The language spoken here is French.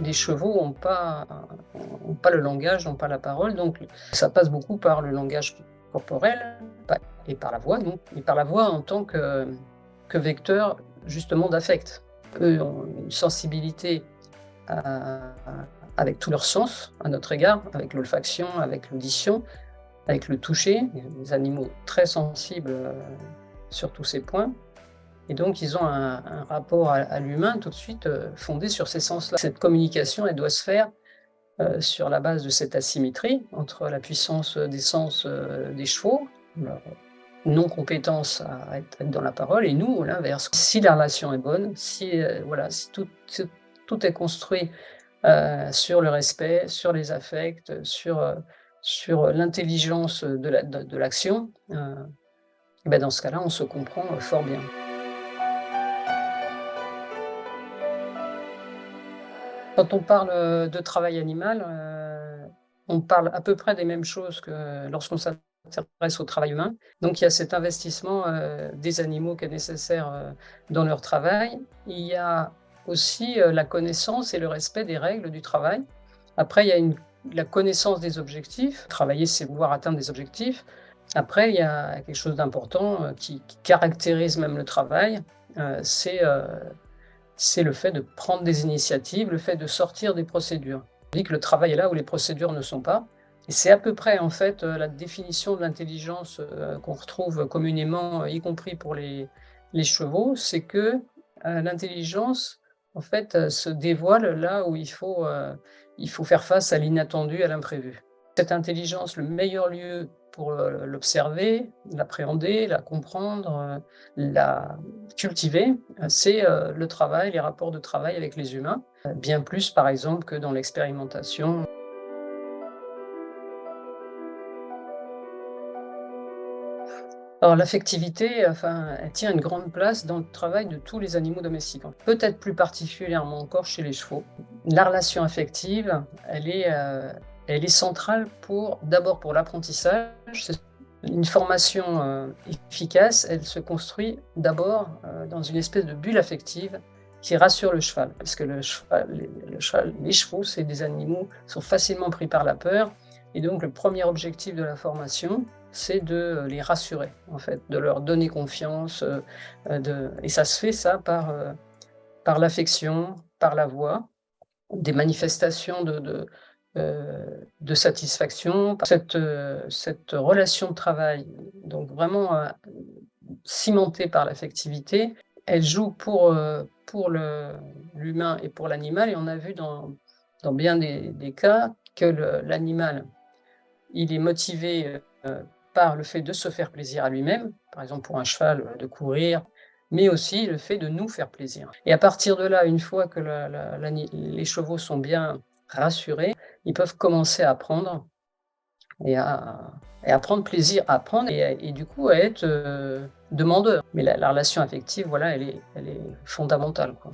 les chevaux ont pas le langage, n'ont pas la parole, donc ça passe beaucoup par le langage corporel et par la voix, donc, et par la voix en tant que vecteur justement d'affect. Eux ont une sensibilité à- avec tous leurs sens à notre égard, avec l'olfaction, avec l'audition, avec le toucher, des animaux très sensibles sur tous ces points. Et donc, ils ont un rapport à l'humain tout de suite fondé sur ces sens-là. Cette communication, elle doit se faire sur la base de cette asymétrie entre la puissance des sens des chevaux, leur non-compétence à être dans la parole, et nous, l'inverse. Si la relation est bonne, si, voilà, si tout est construit sur le respect, sur les affects, sur l'intelligence de l'action, et ben dans ce cas-là, on se comprend fort bien. Quand on parle, de travail animal, on parle à peu près des mêmes choses que lorsqu'on s'intéresse au travail humain. Donc il y a cet investissement, des animaux qui est nécessaire, dans leur travail. Il y a aussi, la connaissance et le respect des règles du travail. Après, il y a la connaissance des objectifs. Travailler, c'est pouvoir atteindre des objectifs. Après, il y a quelque chose d'important, qui caractérise même le travail, c'est le fait de prendre des initiatives, le fait de sortir des procédures. On dit que le travail est là où les procédures ne sont pas, et c'est à peu près en fait, la définition de l'intelligence, qu'on retrouve communément, y compris pour les chevaux, c'est que, l'intelligence en fait, se dévoile là où il faut faire face à l'inattendu, à l'imprévu. Cette intelligence, le meilleur lieu pour, l'observer, l'appréhender, la comprendre, la cultiver, c'est, le travail, les rapports de travail avec les humains, bien plus par exemple que dans l'expérimentation. Alors l'affectivité, enfin, elle tient une grande place dans le travail de tous les animaux domestiques, hein. Peut-être plus particulièrement encore chez les chevaux. La relation affective, elle est centrale d'abord pour l'apprentissage. C'est une formation, efficace, elle se construit d'abord, dans une espèce de bulle affective qui rassure le cheval. Parce que les chevaux, c'est des animaux qui sont facilement pris par la peur, et donc le premier objectif de la formation, c'est de les rassurer, en fait, de leur donner confiance, et ça se fait ça par l'affection, par la voix, des manifestations de satisfaction, cette relation de travail, donc vraiment, cimentée par l'affectivité, elle joue pour l'humain et pour l'animal, et on a vu dans bien des cas que l'animal, il est motivé, par le fait de se faire plaisir à lui-même, par exemple pour un cheval, de courir, mais aussi le fait de nous faire plaisir. Et à partir de là, une fois que les chevaux sont bien rassurés, ils peuvent commencer à apprendre et à prendre plaisir à apprendre, et du coup à être, demandeurs. Mais la relation affective, voilà, elle est fondamentale, quoi.